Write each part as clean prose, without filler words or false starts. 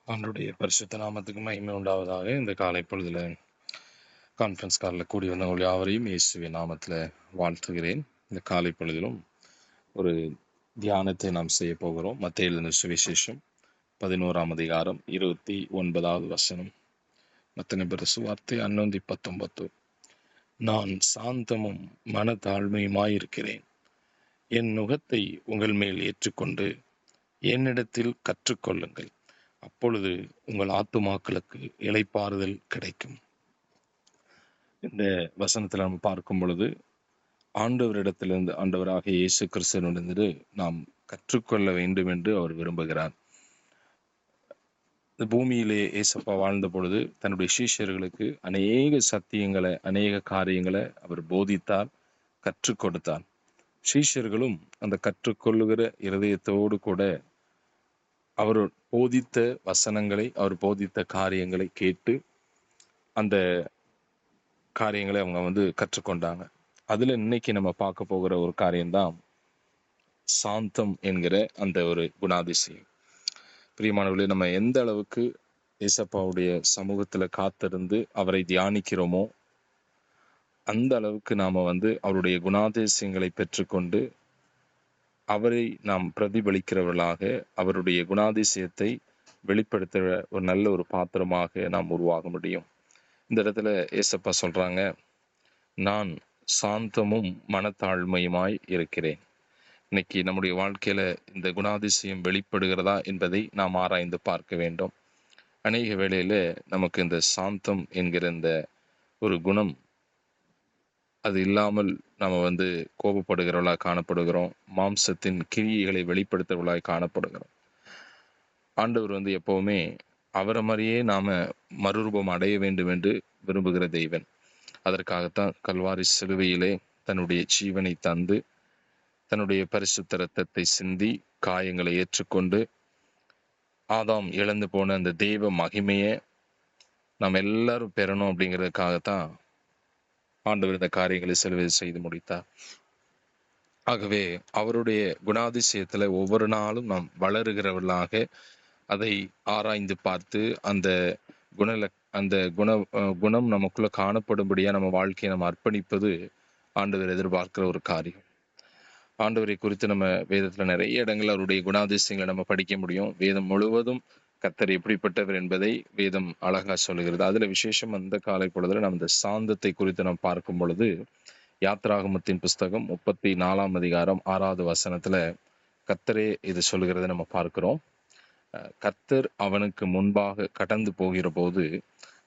ஆண்டவருடைய பரிசுத்த நாமத்துக்கு மகிமை உண்டாவதாக. இந்த காலை பொழுதுல கான்ஃபரன்ஸ் காலில் கூடி வந்தவர்கள் யாவரையும் இயேசுவின் நாமத்தில் வாழ்த்துகிறேன். இந்த காலை பொழுதிலும் ஒரு தியானத்தை நாம் செய்ய போகிறோம். மத்தேயு எழுதின சுவிசேஷம் 11ஆம் அதிகாரம் 29வது வசனம். மத்தேயு சுவார்த்தை 11:19. நான் சாந்தமும் மனத்தாழ்மையுமாயிருக்கிறேன். என் நுகத்தை உங்கள் மேல் ஏற்றுக்கொண்டு என்னிடத்தில் கற்றுக்கொள்ளுங்கள். அப்பொழுது உங்கள் ஆத்துமாக்களுக்கு இளைப்பாறுதல் கிடைக்கும். இந்த வசனத்தில் நம்ம பார்க்கும் பொழுது ஆண்டவரிடத்திலிருந்து, ஆண்டவராக இயேசு கிறிஸ்துவிலிருந்து நாம் கற்றுக்கொள்ள வேண்டும் என்று அவர் விரும்புகிறார். இந்த பூமியிலே இயேசப்பா வாழ்ந்த பொழுது தன்னுடைய சீஷர்களுக்கு அநேக சத்தியங்களை, அநேக காரியங்களை அவர் போதித்தார், கற்றுக் கொடுத்தார். சீஷர்களும் அந்த கற்றுக்கொள்ளுகிற இருதயத்தோடு கூட அவர் போதித்த வசனங்களை, அவர் போதித்த காரியங்களை கேட்டு அந்த காரியங்களை அவங்க கற்றுக்கொண்டாங்க. அதுல இன்னைக்கு நம்ம பார்க்க போகிற ஒரு காரியம்தான் சாந்தம் என்கிற அந்த ஒரு குணாதிசயம். பிரியமானவர்களே, நம்ம எந்த அளவுக்கு ஏசப்பாவுடைய சமூகத்துல காத்திருந்து அவரை தியானிக்கிறோமோ அந்த அளவுக்கு நாம அவருடைய குணாதிசயங்களை பெற்றுக்கொண்டு அவரை நாம் பிரதிபலிக்கிறவர்களாக, அவருடைய குணாதிசயத்தை வெளிப்படுத்துகிற ஒரு நல்ல ஒரு பாத்திரமாக நாம் உருவாக முடியும். இந்த இடத்துல ஏசப்பா சொல்றாங்க, நான் சாந்தமும் மனத்தாழ்மையுமாய் இருக்கிறேன். இன்னைக்கு நம்முடைய வாழ்க்கையில இந்த குணாதிசயம் வெளிப்படுகிறதா என்பதை நாம் ஆராய்ந்து பார்க்க வேண்டும். அநேக வேளையில நமக்கு இந்த சாந்தம் என்கிற இந்த ஒரு குணம் அது இல்லாமல் நம்ம கோபப்படுகிறவர்களாக காணப்படுகிறோம். மாம்சத்தின் கிரியைகளை வெளிப்படுத்துகிறவர்களாக காணப்படுகிறோம். ஆண்டவர் எப்பவுமே அவரை மாதிரியே நாம மறுரூபம் அடைய வேண்டும் என்று விரும்புகிற தெய்வன். அதற்காகத்தான் கல்வாரி சிலுவையிலே தன்னுடைய ஜீவனை தந்து, தன்னுடைய பரிசுத்த இரத்தத்தை சிந்தி, காயங்களை ஏற்றுக்கொண்டு, ஆதாம் இழந்து போன அந்த தெய்வ மகிமையை நாம் எல்லாரும் பெறணும் அப்படிங்கிறதுக்காகத்தான் ஆண்டவர் இந்த காரியங்களை சிலுவையில் செய்து முடித்தார். ஆகவே அவருடைய குணாதிசயத்துல ஒவ்வொரு நாளும் நாம் வளருகிறவர்களாக அதை ஆராய்ந்து பார்த்து அந்த குணம் நமக்குள்ள காணப்படும்படியா நம்ம வாழ்க்கையை நம்ம அர்ப்பணிப்பது ஆண்டவர் எதிர்பார்க்கிற ஒரு காரியம். ஆண்டவரை குறித்து நம்ம வேதத்துல நிறைய இடங்கள் அவருடைய குணாதிசயங்களை நம்ம படிக்க முடியும். வேதம் முழுவதும் கர்த்தர் எப்படிப்பட்டவர் என்பதை வேதம் அழகா சொல்லுகிறது. அதுல விசேஷம் அந்த காலை பொழுதுல நம்ம இந்த சாந்தத்தை குறித்து நாம் பார்க்கும் பொழுது, யாத்ராகமத்தின் புஸ்தகம் 34ஆம் அதிகாரம் 6வது வசனத்துல கர்த்தரே இது சொல்லுகிறத நம்ம பார்க்கிறோம். கர்த்தர் அவனுக்கு முன்பாக கடந்து போகிற போது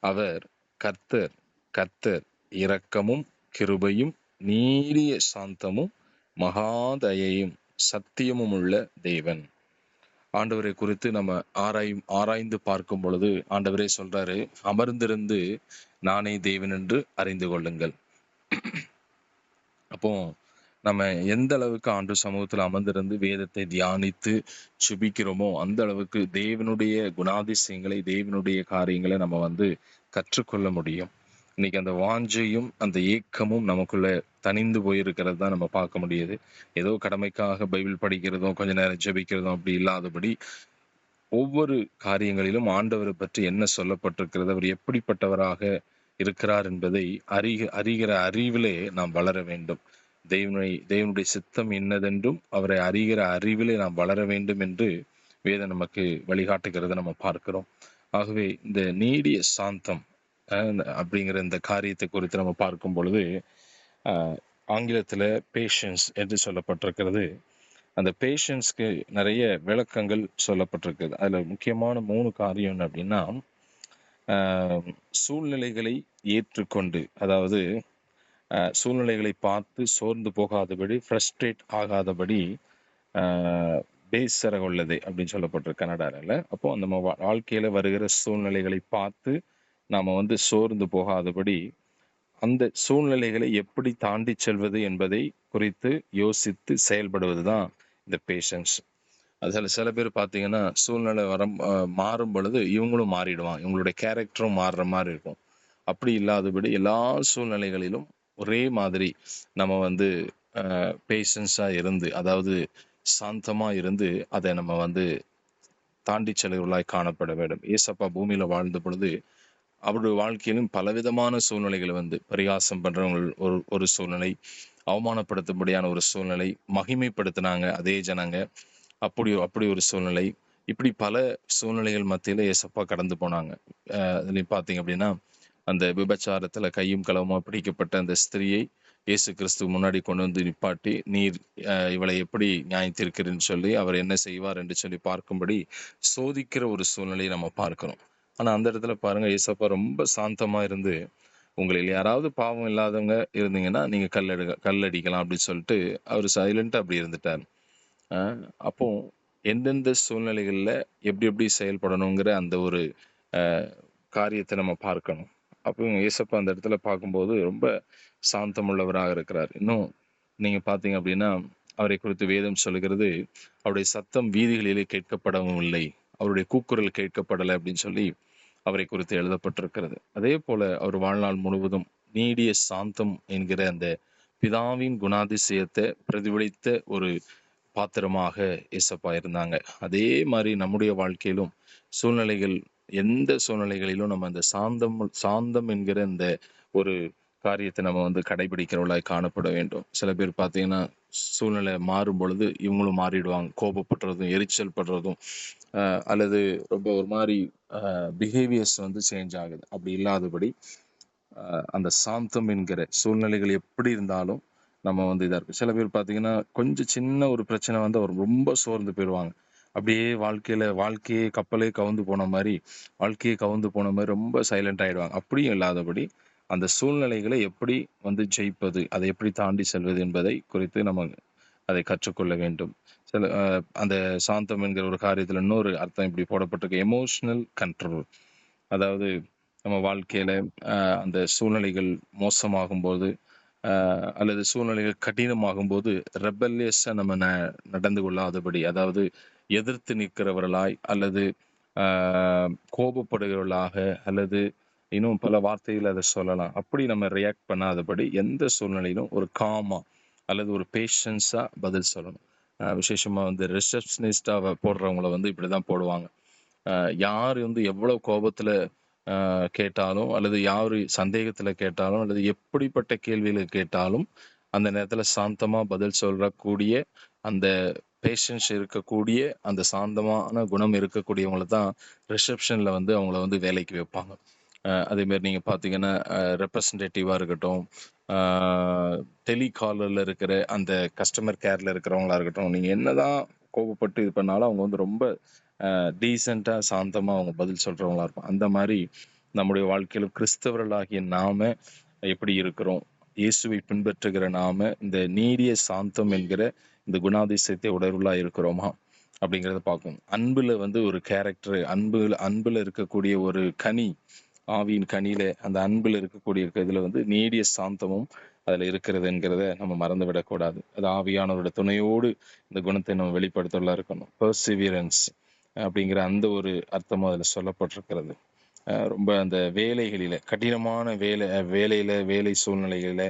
அவர் கர்த்தர் கர்த்தர் இரக்கமும் கிருபையும் நீடிய சாந்தமும் மகாதயையும் சத்தியமும் உள்ள தேவன். ஆண்டவரை குறித்து நம்ம ஆராய்ந்து பார்க்கும் பொழுது ஆண்டவரே சொல்றாரு, அமர்ந்திருந்து நானே தேவன் என்று அறிந்து கொள்ளுங்கள். அப்போ நம்ம எந்த அளவுக்கு ஆண்டு சமூகத்துல அமர்ந்திருந்து வேதத்தை தியானித்து சுபிக்கிறோமோ அந்த அளவுக்கு தேவனுடைய குணாதிசயங்களை, தேவனுடைய காரியங்களை நம்ம கற்றுக்கொள்ள முடியும். இன்னைக்கு அந்த வாஞ்சையும் அந்த ஏக்கமும் நமக்குள்ள தனிந்து போயிருக்கிறது தான் நம்ம பார்க்க முடியுது. ஏதோ கடமைக்காக பைபிள் படிக்கிறதும் கொஞ்ச நேரம் ஜெபிக்கிறதும் அப்படி இல்லாதபடி ஒவ்வொரு காரியங்களிலும் ஆண்டவரை பற்றி என்ன சொல்லப்பட்டிருக்கிறது, அவர் எப்படிப்பட்டவராக இருக்கிறார் என்பதை அறிகிற அறிவிலே நாம் வளர வேண்டும். தேவனுடைய சித்தம் என்னதென்றும் அவரை அறிகிற அறிவிலே நாம் வளர வேண்டும் என்று வேதம் நமக்கு வழிகாட்டுகிறத நம்ம பார்க்கிறோம். ஆகவே இந்த நீடிய சாந்தம் அப்படிங்கிற இந்த காரியத்தை குறித்து நம்ம பார்க்கும் பொழுது ஆங்கிலத்துல பேஷன்ஸ் என்று சொல்லப்பட்டிருக்கிறது. அந்த பேஷன்ஸ்க்கு நிறைய விளக்கங்கள் சொல்லப்பட்டிருக்குது. அதுல முக்கியமான 3 காரியம் என்ன அப்படின்னா, சூழ்நிலைகளை ஏற்றுக்கொண்டு, அதாவது சூழ்நிலைகளை பார்த்து சோர்ந்து போகாதபடி, ஃப்ரஸ்ட்ரேட் ஆகாதபடி பேசற உள்ளது அப்படின்னு சொல்லப்பட்டிருக்கு கனடால. அப்போ நம்ம வாழ்க்கையில வருகிற சூழ்நிலைகளை பார்த்து நாம சோர்ந்து போகாதபடி அந்த சூழ்நிலைகளை எப்படி தாண்டி செல்வது என்பதை குறித்து யோசித்து செயல்படுவதுதான் இந்த பேஷன்ஸ். அதில் சில பேர் பார்த்தீங்கன்னா சூழ்நிலை மாறும் பொழுது இவங்களும் மாறிடுவாங்க, இவங்களுடைய கேரக்டரும் மாறுற மாதிரி இருக்கும். அப்படி இல்லாதபடி எல்லா சூழ்நிலைகளிலும் ஒரே மாதிரி நம்ம பேஷன்ஸா இருந்து, அதாவது சாந்தமா இருந்து அதை நம்ம தாண்டி செல்கிறவர்களாய் காணப்பட வேண்டும். ஏசப்பா பூமியில வாழ்ந்த பொழுது அவருடைய வாழ்க்கையிலும் பலவிதமான சூழ்நிலைகள் வந்து பரிகாசம் பண்றவங்க ஒரு ஒரு சூழ்நிலை, அவமானப்படுத்தும்படியான ஒரு சூழ்நிலை, மகிமைப்படுத்தினாங்க அதே ஜனங்க, அப்படி அப்படி ஒரு சூழ்நிலை, இப்படி பல சூழ்நிலைகள் மத்தியில ஏசப்பா கடந்து போனாங்க. அதுலயும் பார்த்தீங்க அப்படின்னா, அந்த விபச்சாரத்துல கையும் களவுமா பிடிக்கப்பட்ட அந்த ஸ்திரியை இயேசு கிறிஸ்து முன்னாடி கொண்டு வந்து நிப்பாட்டி, நீர் இவளை எப்படி நியாயம் தீர்க்கிறேன்னு சொல்லி அவர் என்ன செய்வார் என்று சொல்லி பார்க்கும்படி சோதிக்கிற ஒரு சூழ்நிலையை நம்ம பார்க்கிறோம். ஆனா அந்த இடத்துல பாருங்க, ஏசப்பா ரொம்ப சாந்தமா இருந்து, உங்களில் யாராவது பாவம் இல்லாதவங்க இருந்தீங்கன்னா நீங்க கல்லடிக்கலாம் அப்படின்னு சொல்லிட்டு அவர் சைலண்டா அப்படி இருந்துட்டார். அப்போ எந்தெந்த சூழ்நிலைகள்ல எப்படி எப்படி செயல்படணுங்கிற அந்த ஒரு காரியத்தை நம்ம பார்க்கணும். அப்போ ஏசப்பா அந்த இடத்துல பார்க்கும்போது ரொம்ப சாந்தமுள்ளவராக இருக்கிறார். இன்னும் நீங்க பார்த்தீங்க அப்படின்னா, அவரை குறித்து வேதம் சொல்லுகிறது, அவருடைய சத்தம் வீதிகளிலே கேட்கப்படவும் இல்லை, அவருடைய கூக்குரல் கேட்கப்படலை அப்படின்னு சொல்லி அவரை குறித்து எழுதப்பட்டிருக்கிறது. அதே போல அவர் வாழ்நாள் முழுவதும் நீடிய சாந்தம் என்கிற அந்த பிதாவின் குணாதிசயத்தை பிரதிபலித்த ஒரு பாத்திரமாக ஏசப்பா இருந்தாங்க. அதே மாதிரி நம்முடைய வாழ்க்கையிலும் சூழ்நிலைகள், எந்த சூழ்நிலைகளிலும் நம்ம அந்த சாந்தம் என்கிற இந்த ஒரு காரியத்தை நம்ம வந்து கடைபிடிக்கிறவர்களாய் காணப்பட வேண்டும். சில பேர் பார்த்தீங்கன்னா, சூழ்நிலை மாறும் பொழுது இவங்களும் மாறிடுவாங்க. கோபப்படுறதும், எரிச்சல் படுறதும், அல்லது ரொம்ப ஒரு மாதிரி பிஹேவியர்ஸ் வந்து சேஞ்ச் ஆகுது. அப்படி இல்லாதபடி அந்த சாந்தம் என்கிற சூழ்நிலைகள் எப்படி இருந்தாலும் நம்ம வந்து இதாக இருக்கும். சில பேர் பார்த்தீங்கன்னா, கொஞ்சம் சின்ன ஒரு பிரச்சனை வந்து அவர் ரொம்ப சோர்ந்து போயிடுவாங்க. அப்படியே வாழ்க்கையே கப்பலே கவுந்து போன மாதிரி, ரொம்ப சைலண்ட் ஆயிடுவாங்க. அப்படியும் இல்லாதபடி அந்த சூழ்நிலைகளை எப்படி வந்து ஜெயிப்பது, அதை எப்படி தாண்டி செல்வது என்பதை குறித்து நம்ம அதை கற்றுக்கொள்ள வேண்டும். சில அந்த சாந்தம் என்கிற ஒரு காரியத்தில் இன்னொரு அர்த்தம் இப்படி போடப்பட்டிருக்கு, எமோஷனல் கண்ட்ரோல். அதாவது நம்ம வாழ்க்கையில அந்த சூழ்நிலைகள் மோசமாகும் போது, அல்லது சூழ்நிலைகள் கடினமாகும் போது ரெபல்லியஸா நம்ம நடந்து கொள்ளாதபடி, அதாவது எதிர்த்து நிற்கிறவர்களாய் அல்லது கோபப்படுகிறவர்களாக, அல்லது இன்னும் பல வார்த்தைகள் அதை சொல்லலாம், அப்படி நம்ம ரியாக்ட் பண்ணாதபடி எந்த சூழ்நிலையிலும் ஒரு காமா அல்லது ஒரு பேஷன்ஸா பதில் சொல்லணும். விசேஷமா வந்து ரிசப்ஷனிஸ்டாவை போடுறவங்கள வந்து இப்படிதான் போடுவாங்க. யார் வந்து எவ்வளவு கோபத்துல கேட்டாலும், அல்லது யாரு சந்தேகத்துல கேட்டாலும், அல்லது எப்படிப்பட்ட கேள்விகளை கேட்டாலும் அந்த நேரத்துல சாந்தமா பதில் சொல்லக்கூடிய அந்த பேஷன்ஸ் இருக்கக்கூடிய அந்த சாந்தமான குணம் இருக்கக்கூடியவங்களை தான் ரிசப்ஷன்ல வந்து அவங்கள வந்து வேலைக்கு வைப்பாங்க. அதே மாதிரி நீங்க பாத்தீங்கன்னா, ரெப்ரசன்டேட்டிவா இருக்கட்டும், டெலிகாலர்ல இருக்கிற அந்த கஸ்டமர் கேர்ல இருக்கிறவங்களா இருக்கட்டும், நீங்க என்னதான் கோபப்பட்டு இது பண்ணாலும் அவங்க வந்து ரொம்ப டீசெண்டா சாந்தமா அவங்க பதில் சொல்றவங்களா இருப்பாங்க. அந்த மாதிரி நம்முடைய வாழ்க்கையில கிறிஸ்தவர்களாகிய நாம எப்படி இருக்கிறோம், இயேசுவை பின்பற்றுகிற நாம இந்த நீடிய சாந்தம் என்கிற இந்த குணாதிசயத்தை உடலுள்ளா இருக்கிறோமா அப்படிங்கிறத பார்க்கணும். அன்புல வந்து ஒரு கேரக்டர், அன்புல இருக்கக்கூடிய ஒரு கனி, ஆவியின் கனியில அந்த அன்புல இருக்கக்கூடிய இதுல வந்து நீடிய சாந்தமும் அதுல இருக்கிறதுங்கிறத நம்ம மறந்து விடக்கூடாது. அது ஆவியானவரோட துணையோடு இந்த குணத்தை நம்ம வெளிப்படுத்தலாம் இருக்கணும். பெர்சிவியரன்ஸ் அப்படிங்கிற அந்த ஒரு அர்த்தமும் அதுல சொல்லப்பட்டிருக்கிறது. ரொம்ப அந்த வேலைகளில கடினமான வேலை சூழ்நிலைகளில,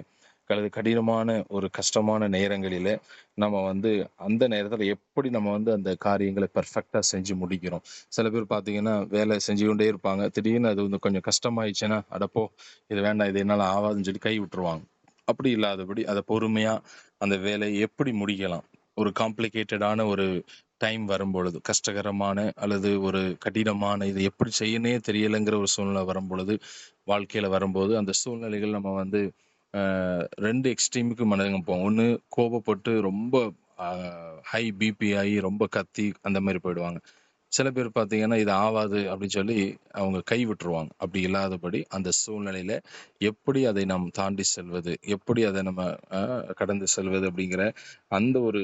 அல்லது கடினமான ஒரு கஷ்டமான நேரங்களில நம்ம வந்து அந்த நேரத்துல எப்படி நம்ம வந்து அந்த காரியங்களை பெர்ஃபெக்டா செஞ்சு முடிக்கிறோம். சில பேர் பார்த்தீங்கன்னா, வேலை செஞ்சு கொண்டே இருப்பாங்க. திடீர்னு அது வந்து கொஞ்சம் கஷ்டமாயிடுச்சுன்னா, அடப்போ இது வேண்டாம், இது என்னால ஆகாதுன்னு சொல்லி கை விட்டுருவாங்க. அப்படி இல்லாதபடி அதை பொறுமையா அந்த வேலையை எப்படி முடிக்கலாம், ஒரு காம்ப்ளிகேட்டடான ஒரு டைம் வரும்பொழுது, கஷ்டகரமான அல்லது ஒரு கடினமான இதை எப்படி செய்யனே தெரியலைங்கிற ஒரு சூழ்நிலை வரும்பொழுது, வாழ்க்கையில வரும்போது அந்த சூழ்நிலைகள் நம்ம வந்து 2 எக்ஸ்ட்ரீமுக்கு மனிதங்க போவோம். ஒன்று கோபப்பட்டு ரொம்ப ஹை பிபி ஆகி ரொம்ப கத்தி அந்த மாதிரி போயிடுவாங்க. சில பேர் பார்த்தீங்கன்னா இது ஆவாது அப்படின்னு சொல்லி அவங்க கை விட்டுருவாங்க. அப்படி இல்லாதபடி அந்த சூழ்நிலையில எப்படி அதை நாம் தாண்டி செல்வது, எப்படி அதை நம்ம கடந்து செல்வது அப்படிங்கிற அந்த ஒரு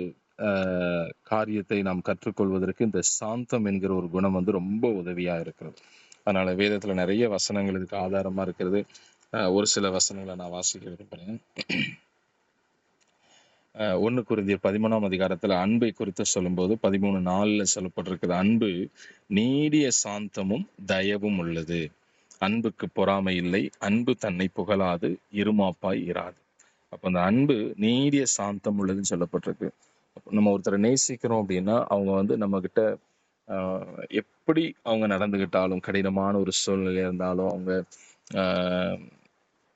காரியத்தை நாம் கற்றுக்கொள்வதற்கு இந்த சாந்தம் என்கிற ஒரு குணம் வந்து ரொம்ப உதவியா இருக்கிறது. அதனால வேதத்துல நிறைய வசனங்கள் இதுக்கு ஆதாரமா இருக்கிறது. ஒரு சில வசனங்களை நான் வாசிக்க விரும்புகிறேன். 1 கொரிந்தியர் 13ஆம் அதிகாரத்துல அன்பை குறித்து சொல்லும்போது 13:4 சொல்லப்பட்டிருக்கிறது, அன்பு நீடிய சாந்தமும் தயவும் உள்ளது, அன்புக்கு பொறாமை இல்லை, அன்பு தன்னை புகழாது, இருமாப்பாய் இராது. அப்ப அந்த அன்பு நீடிய சாந்தம் உள்ளதுன்னு சொல்லப்பட்டிருக்கு. நம்ம ஒருத்தரை நேசிக்கிறோம் அப்படின்னா அவங்க வந்து நம்ம கிட்ட எப்படி அவங்க நடந்துகிட்டாலும், கடினமான ஒரு சூழ்நிலை இருந்தாலும், அவங்க ஆஹ்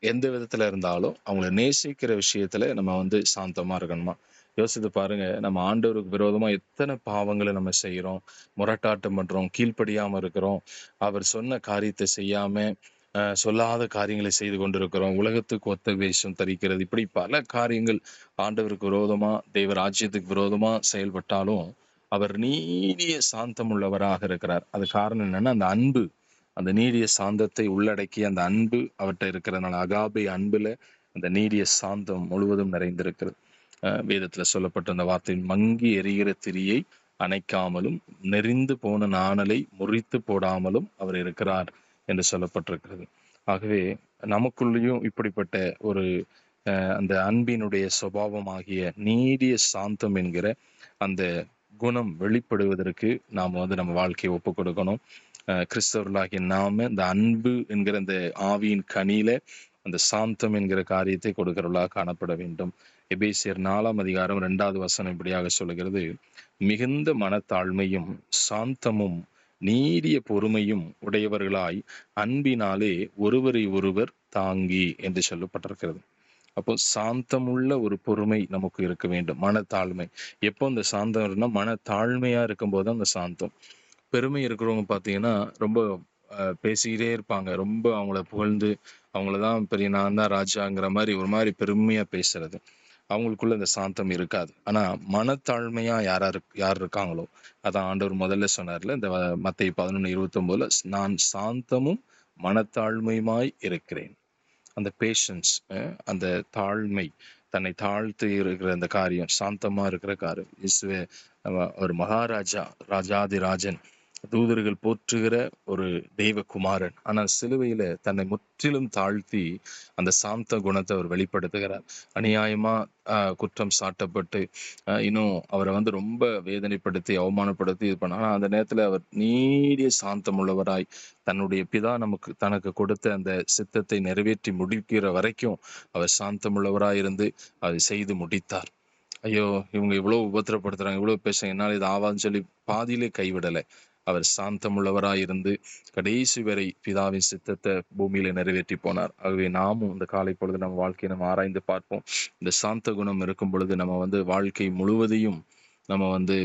எந்த விதத்துல இருந்தாலும் அவங்கள நேசிக்கிற விஷயத்துல நம்ம வந்து சாந்தமா இருக்கணுமா. யோசித்து பாருங்க, நம்ம ஆண்டவருக்கு விரோதமா எத்தனை பாவங்களை நம்ம செய்யறோம், முரட்டாட்டம் பண்றோம், கீழ்ப்படியாம இருக்கிறோம், அவர் சொன்ன காரியத்தை செய்யாம சொல்லாத காரியங்களை செய்து கொண்டிருக்கிறோம், உலகத்துக்கு ஒத்த வேஷம் தரிக்கிறது, இப்படி பல காரியங்கள் ஆண்டவருக்கு விரோதமா, தெய்வ ராஜ்யத்துக்கு விரோதமா செயல்பட்டாலும் அவர் நீடிய சாந்தம் உள்ளவராக இருக்கிறார். அது காரணம் என்னன்னா, அந்த அன்பு, அந்த நீடிய சாந்தத்தை உள்ளடக்கி அந்த அன்பு அவர்கிட்ட இருக்கிறதுனால, அகாபே அன்புல அந்த நீடிய சாந்தம் முழுவதும் நிறைந்திருக்கிறது. வேதத்துல சொல்லப்பட்ட அந்த வார்த்தை, மங்கி எரிகிற திரியை அணைக்காமலும் நெறிந்து போன நாணலை முறித்து போடாமலும் அவர் இருக்கிறார் என்று சொல்லப்பட்டிருக்கிறது. ஆகவே நமக்குள்ளேயும் இப்படிப்பட்ட ஒரு அந்த அன்பினுடைய சுபாவமாகிய நீடிய சாந்தம் என்கிற அந்த குணம் வெளிப்படுவதற்கு நாம் வந்து நம்ம வாழ்க்கையை ஒப்பு கொடுக்கணும். கிறிஸ்தவர்களாகிய நாம இந்த அன்பு என்கிற அந்த ஆவியின் கனியில அந்த சாந்தம் என்கிற காரியத்தை கொடுக்கிறவர்களாக காணப்பட வேண்டும். எபேசியர் 4ஆம் அதிகாரம் 2வது வசனம் இப்படியாக சொல்லுகிறது, மிகுந்த மனத்தாழ்மையும் சாந்தமும் நீடிய பொறுமையும் உடையவர்களாய் அன்பினாலே ஒருவரை ஒருவர் தாங்கி என்று சொல்லப்பட்டிருக்கிறது. அப்போ சாந்தமுள்ள ஒரு பொறுமை நமக்கு இருக்க வேண்டும். மனத்தாழ்மை, எப்போ இந்த சாந்தம்னா மனத்தாழ்மையா இருக்கும்போது அந்த சாந்தம். பெருமை இருக்கிறவங்க பார்த்தீங்கன்னா ரொம்ப பேசிக்கிட்டே இருப்பாங்க, ரொம்ப அவங்கள புகழ்ந்து அவங்களதான் பெரிய, நான் தான் ராஜாங்கிற மாதிரி ஒரு மாதிரி பெருமையா பேசுறது, அவங்களுக்குள்ள இந்த சாந்தம் இருக்காது. ஆனா மனத்தாழ்மையா யார் இருக்காங்களோ, அதான் ஆண்டவர் முதல்ல சொன்னார்ல இந்த மத்தேயு 11:29, நான் சாந்தமும் மனத்தாழ்மையுமாய் இருக்கிறேன். அந்த பேஷன்ஸ், அந்த தாழ்மை, தன்னை தாழ்த்து இருக்கிற அந்த காரியம், சாந்தமா இருக்கிற காரியம். இயேசுவே ஒரு மகாராஜா, ராஜாதி ராஜன், தூதர்கள் போற்றுகிற ஒரு தெய்வகுமாரன், ஆனால் சிலுவையில தன்னை முற்றிலும் தாழ்த்தி அந்த சாந்த குணத்தை அவர் வெளிப்படுத்துகிறார். அநியாயமா குற்றம் சாட்டப்பட்டு இன்னும் அவரை வந்து ரொம்ப வேதனைப்படுத்தி அவமானப்படுத்தி இது பண்ண, அந்த நேரத்துல அவர் நீடிய சாந்தம் உள்ளவராய் தன்னுடைய பிதா தனக்கு கொடுத்த அந்த சித்தத்தை நிறைவேற்றி முடிக்கிற வரைக்கும் அவர் சாந்தமுள்ளவராய் இருந்து அதை செய்து முடித்தார். ஐயோ, இவங்க இவ்வளவு உபத்திரப்படுத்துறாங்க, இவ்வளவு பேசுறாங்க, என்னால் இது ஆவான்னு சொல்லி பாதியிலே கைவிடலை. அவர் சாந்தமுள்ளவராய் இருந்து கடைசி வரை பிதாவின் சித்தத்தை பூமியில நிறைவேற்றி போனார். ஆகவே நாமும் இந்த காலை பொழுது நம்ம வாழ்க்கையை நம்ம ஆராய்ந்து பார்ப்போம். இந்த சாந்த குணம் இருக்கும் பொழுது நம்ம வந்து வாழ்க்கை முழுவதையும் நம்ம வந்து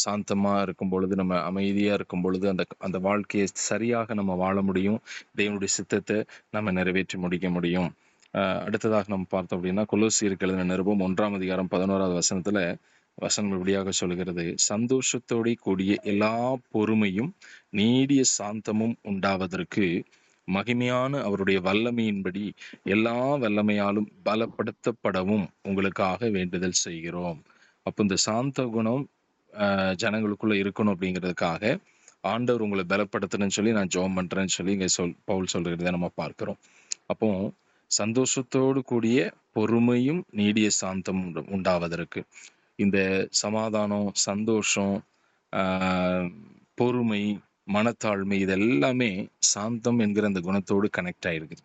சாந்தமா இருக்கும் பொழுது, நம்ம அமைதியா இருக்கும் பொழுது அந்த அந்த வாழ்க்கையை சரியாக நம்ம வாழ முடியும். தேவனுடைய சித்தத்தை நம்ம நிறைவேற்றி முடிக்க முடியும். அடுத்ததாக நம்ம பார்த்தோம் அப்படின்னா, கொலோசியருக்கு எழுதின நிருபம் 1ஆம் அதிகாரம் 11வது வசனத்துல வசனம் இப்படியாக சொல்கிறது, சந்தோஷத்தோடு கூடிய எல்லா பொறுமையும் நீடிய சாந்தமும் உண்டாவதற்கு மகிமையான அவருடைய வல்லமையின்படி எல்லா வல்லமையாலும் பலப்படுத்தப்படவும் உங்களுக்காக வேண்டுதல் செய்கிறோம். அப்போ இந்த சாந்த குணம் ஜனங்களுக்குள்ள இருக்கணும் அப்படிங்கிறதுக்காக ஆண்டவர் உங்களை பலப்படுத்தணும்னு சொல்லி நான் ஜெபம் பண்றேன்னு சொல்லி இங்க பவுல் சொல்றதை நம்ம பார்க்கிறோம். அப்போ சந்தோஷத்தோடு கூடிய பொறுமையும் நீடிய சாந்தம் உண்டாவதற்கு இந்த சமாதானம், சந்தோஷம், பொறுமை, மனத்தாழ்மை, இது எல்லாமே சாந்தம் என்கிற அந்த குணத்தோடு கனெக்ட் ஆயிருக்குது.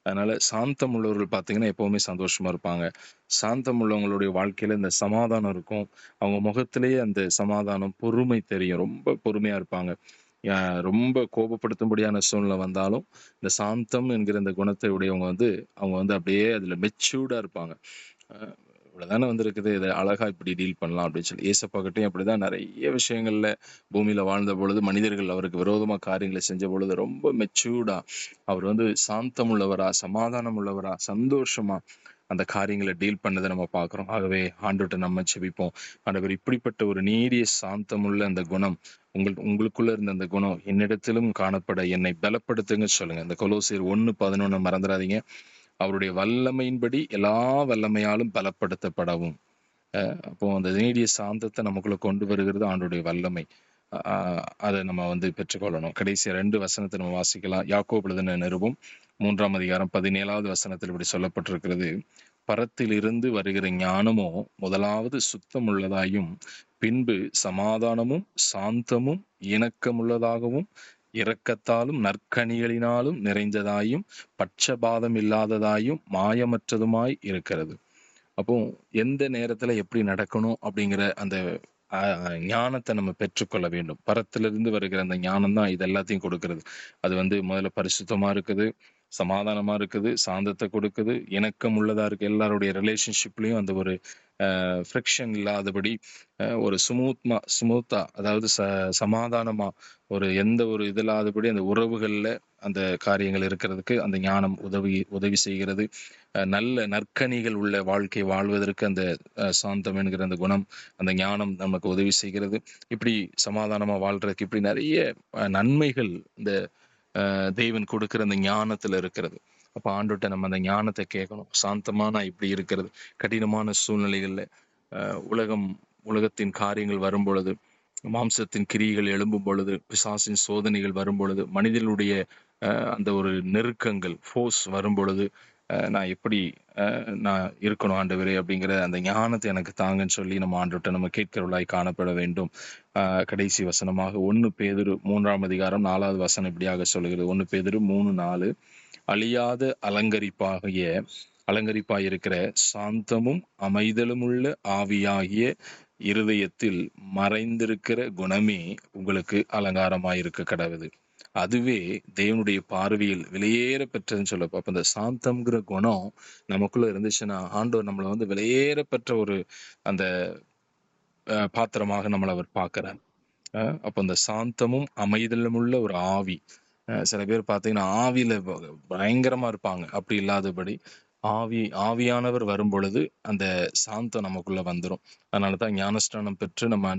அதனால சாந்தம் உள்ளவர்கள் பார்த்தீங்கன்னா எப்பவுமே சந்தோஷமா இருப்பாங்க. சாந்தம் உள்ளவங்களுடைய வாழ்க்கையில இந்த சமாதானம் இருக்கும். அவங்க முகத்திலேயே அந்த சமாதானம், பொறுமை தெரியும். ரொம்ப பொறுமையா இருப்பாங்க. ரொம்ப கோபப்படுத்தும்படியான சூழ்நிலை வந்தாலும் இந்த சாந்தம் என்கிற இந்த குணத்தை உடையவங்க வந்து அவங்க வந்து அப்படியே அதுல மெச்சூர்டா இருப்பாங்க. இவ்வளவுதானே வந்திருக்குது, இதை அழகா இப்படி டீல் பண்ணலாம் அப்படின்னு சொல்லி. ஏசப்பாக்கிட்டையும் அப்படிதான் நிறைய விஷயங்கள்ல பூமியில வாழ்ந்த பொழுது மனிதர்கள் அவருக்கு விரோதமா காரியங்களை செஞ்ச பொழுது ரொம்ப மெச்சூர்டா அவர் வந்து சாந்தம் உள்ளவரா, சமாதானம் உள்ளவரா, சந்தோஷமா அந்த காரியங்களை டீல் பண்ணதை நம்ம பார்க்கிறோம். ஆகவே ஆண்டவர்கிட்ட நம்ம செபிப்போம், ஆண்டவர் இப்படிப்பட்ட ஒரு நீடிய சாந்தமுள்ள அந்த குணம் உங்களுக்குள்ள இருந்த அந்த குணம் என்னிடத்திலும் காணப்பட என்னை பலப்படுத்துங்க சொல்லுங்க. இந்த கொலோசியர் 1:11 மறந்துடாதீங்க. அவருடைய வல்லமையின்படி எல்லா வல்லமையாலும் பலப்படுத்தப்படவும். அப்போ அந்த நீடிய சாந்தத்தை நமக்குள்ள கொண்டு வருகிறது ஆண்டுடைய வல்லமை. அதை நம்ம வந்து பெற்றுக்கொள்ளணும். கடைசி 2 வசனத்தை நம்ம வாசிக்கலாம். யாக்கோபு எழுதின நிருபம் 3ஆம் அதிகாரம் 17வது வசனத்தில் இப்படி சொல்லப்பட்டிருக்கிறது, பரத்திலிருந்து வருகிற ஞானமோ முதலாவது சுத்தம் உள்ளதாயும் பின்பு சமாதானமும் சாந்தமும் இணக்கமுள்ளதாகவும் இரக்கத்தாலும் நற்கனிகளினாலும் நிறைந்ததாயும் பட்சபாதம் இல்லாததாயும் மாயமற்றதுமாய் இருக்கிறது. அப்போ எந்த நேரத்துல எப்படி நடக்கணும் அப்படிங்கிற அந்த ஞானத்தை நம்ம பெற்றுக்கொள்ள வேண்டும். பரத்திலிருந்து வருகிற அந்த ஞானம் தான் இது எல்லாத்தையும் கொடுக்கிறது. அது முதல்ல பரிசுத்தமா இருக்குது, சமாதானமா இருக்குது, சாந்தத்தை கொடுக்குது, இணக்கம் உள்ளதா இருக்கு. எல்லாருடைய ரிலேஷன்ஷிப்லயும் அந்த ஒரு ஃப்ரிக்ஷன் இல்லாதபடி ஒரு ஸ்மூத்தா, அதாவது சமாதானமா, ஒரு எந்த ஒரு இது இல்லாதபடி அந்த உறவுகள்ல அந்த காரியங்கள் இருக்கிறதுக்கு அந்த ஞானம் உதவி செய்கிறது. நல்ல நற்கனிகள் உள்ள வாழ்க்கை வாழ்வதற்கு அந்த சாந்தம் என்கிற அந்த குணம், அந்த ஞானம் நமக்கு உதவி செய்கிறது. இப்படி சமாதானமா வாழ்றதுக்கு இப்படி நிறைய நன்மைகள் இந்த தேவன் கொடுக்கிற அந்த ஞானத்துல இருக்கிறது. அப்ப ஆண்டவர்ட்ட நம்ம அந்த ஞானத்தை கேட்கணும். சாந்தமான இப்படி இருக்கிறது. கடினமான சூழ்நிலைகள்ல உலகத்தின் காரியங்கள் வரும் பொழுது, மாம்சத்தின் கிரியைகள் எழும்பும் பொழுது, பிசாசின் சோதனைகள் வரும் பொழுது, மனிதனுடைய அந்த ஒரு நெருக்கங்கள் ஃபோர்ஸ் வரும் பொழுது, நான் எப்படி நான் இருக்கணும் ஆண்டவரே அப்படிங்கிற அந்த ஞானத்தை எனக்கு தாங்கன்னு சொல்லி நம்ம ஆண்டவர்ட்ட நம்ம கேட்கிறவர்களாய் காணப்பட வேண்டும். கடைசி வசனமாக 1 பேதுரு 3ஆம் அதிகாரம் 4வது வசனம் இப்படியாக சொல்லுகிறது. 1 பேதுரு 3:4, அழியாத அலங்கரிப்பாயிருக்கிற சாந்தமும் அமைதலும் உள்ள ஆவியாகிய இருதயத்தில் மறைந்திருக்கிற குணமே உங்களுக்கு அலங்காரமாயிருக்க கடவுது. அதுவே தேவனுடைய பார்வையில் விலையேற பெற்றதுன்னு சொல்லப்போ, அப்ப இந்த சாந்தம்ங்கிற குணம் நமக்குள்ள இருந்துச்சுன்னா ஆண்டவர் நம்மளை விலையேற பெற்ற ஒரு அந்த பாத்திரமாக நம்மளை அவர் பார்க்கிறார். அப்போ இந்த சாந்தமும் அமைதலும் உள்ள ஒரு ஆவி. சில பேர் பார்த்தீங்கன்னா ஆவியில பயங்கரமா இருப்பாங்க. அப்படி இல்லாதபடி ஆவியானவர் வரும் பொழுது அந்த சாந்தம் நமக்குள்ள வந்துடும். அதனாலதான் ஞானஸ்நானம் பெற்று நம்ம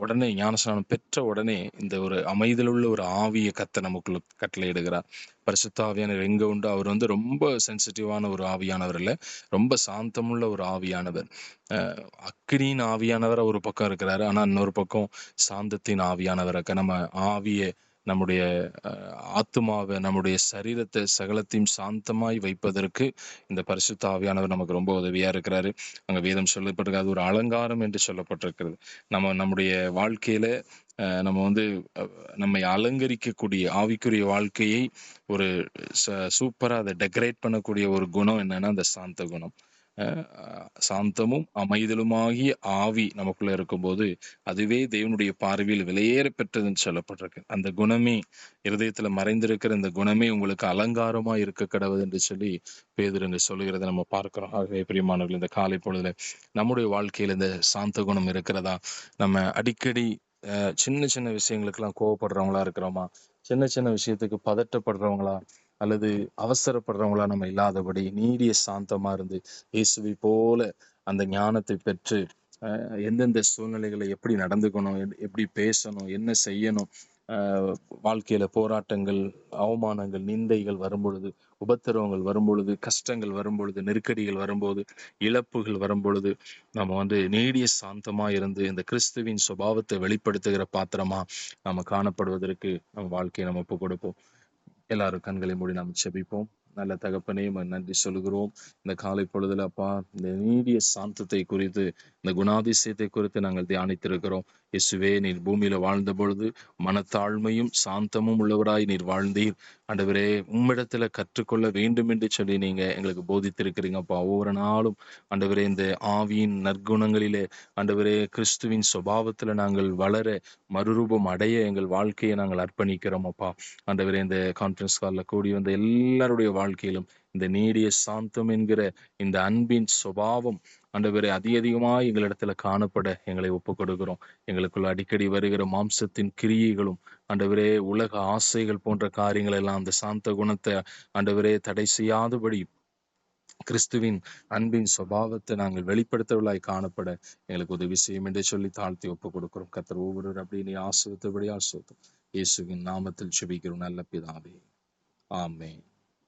உடனே ஞானஸ்நானம் பெற்ற உடனே இந்த ஒரு அமைதலுள்ள ஒரு ஆவியை நமக்குள்ள கட்டளையிடுகிறார். பரிசுத்த ஆவியானவர் எங்க உண்டு, அவர் ரொம்ப சென்சிட்டிவான ஒரு ஆவியானவர் இல்லை, ரொம்ப சாந்தமுள்ள ஒரு ஆவியானவர். அக்கினியின் ஆவியானவர் ஒரு பக்கம் இருக்கிறாரு, ஆனா இன்னொரு பக்கம் சாந்தத்தின் ஆவியானவர். நம்ம ஆவியை, நம்முடைய ஆத்துமாவை, நம்முடைய சரீரத்தை சகலத்தையும் சாந்தமாய் வைப்பதற்கு இந்த பரிசுத்த ஆவியானவர் நமக்கு ரொம்ப உதவியா இருக்கிறாரு. அங்க வேதம் சொல்லப்பட்டிருக்கு, அது ஒரு அலங்காரம் என்று சொல்லப்பட்டிருக்கிறது. நம்முடைய வாழ்க்கையில நம்ம நம்மை அலங்கரிக்கக்கூடிய ஆவிக்குரிய வாழ்க்கையை ஒரு சூப்பரா அதை டெக்கரேட் பண்ணக்கூடிய ஒரு குணம் என்னன்னா அந்த சாந்த குணம். சாந்தமும் அமைதலுமாகிய ஆவி நமக்குள்ள இருக்கும்போது அதுவே தேவனுடைய பார்வையில் விலையேற பெற்றதுன்னு சொல்லப்பட்டிருக்கு. அந்த குணமே, இருதயத்துல மறைந்திருக்கிற இந்த குணமே உங்களுக்கு அலங்காரமா இருக்க கடவுது என்று சொல்லி பேதுரு சொல்லுகிறத நம்ம பார்க்கிறோம். ஆகவே பிரியமானவர்கள், இந்த காலை பொழுதுல நம்முடைய வாழ்க்கையில இந்த சாந்த குணம் இருக்கிறதா? நம்ம அடிக்கடி சின்ன சின்ன விஷயங்களுக்கெல்லாம் கோவப்படுறவங்களா இருக்கிறோமா? சின்ன சின்ன விஷயத்துக்கு பதட்டப்படுறவங்களா அல்லது அவசரப்படுறவங்களா நம்ம இல்லாதபடி நீடிய சாந்தமா இருந்து இயேசுவை போல அந்த ஞானத்தை பெற்று எந்தெந்த சூழ்நிலைகளை எப்படி நடந்துக்கணும், எப்படி பேசணும், என்ன செய்யணும், வாழ்க்கையில போராட்டங்கள், அவமானங்கள், நிந்தைகள் வரும்பொழுது, உபத்திரவங்கள் வரும்பொழுது, கஷ்டங்கள் வரும்பொழுது, நெருக்கடிகள் வரும்போது, இழப்புகள் வரும்பொழுது நம்ம நீடிய சாந்தமா இருந்து இந்த கிறிஸ்துவின் சுபாவத்தை வெளிப்படுத்துகிற பாத்திரமா நம்ம காணப்படுவதற்கு நம்ம வாழ்க்கையை நம்ம ஒப்பு கொடுப்போம். எல்லாரும் கண்களை மூடி நாம் செபிப்போம். நல்ல தகப்பனே, நன்றி சொல்கிறோம். இந்த காலை பொழுதுல அப்பா, இந்த நீடிய சாந்தத்தை குறித்து, இந்த குணாதிசயத்தை குறித்து நாங்கள் தியானித்திருக்கிறோம். இயேசுவே, நீர் பூமியில வாழ்ந்த பொழுது மனத்தாழ்மையும் சாந்தமும் உள்ளவராய் நீர் வாழ்ந்தீர். ஆண்டவரே, உம்மிடத்துல கற்றுக்கொள்ள வேண்டும் என்று சொல்லி நீங்க எங்களுக்கு போதித்திருக்கிறீங்கப்பா. ஒவ்வொரு நாளும் ஆண்டவரே, இந்த ஆவியின் நற்குணங்களிலே ஆண்டவரே, கிறிஸ்துவின் சுபாவத்துல நாங்கள் வளர, மறுரூபம் அடைய எங்கள் வாழ்க்கையை நாங்கள் அர்ப்பணிக்கிறோம் அப்பா. ஆண்டவரே, இந்த கான்ஃபரன்ஸ் காலில் கூடி வந்த எல்லாருடைய வாழ்க்கையிலும் இந்த நீடிய சாந்தம் என்கிற இந்த அன்பின் சுபாவம் ஆண்டவரே அதிகமாக எங்களிடத்துல காணப்பட எங்களை ஒப்புக் கொடுக்கிறோம். எங்களுக்குள்ள அடிக்கடி வருகிற மாம்சத்தின் கிரியைகளும் ஆண்டவரே உலக ஆசைகள் போன்ற காரியங்கள் எல்லாம் அந்த சாந்த குணத்தை ஆண்டவரே தடை செய்யாதபடி கிறிஸ்துவின் அன்பின் சுபாவத்தை நாங்கள் வெளிப்படுத்தவர்களாய் காணப்பட எங்களுக்கு உதவி செய்யும் என்று சொல்லி தாழ்த்தி ஒப்புக் கொடுக்கிறோம். கர்த்தர் ஒவ்வொரு அப்படி நீ ஆசிரியத்தபடி ஆசிரியம் இயேசுவின் நாமத்தில் செபிக்கிறோம் நல்ல பிதாவே, ஆமென்.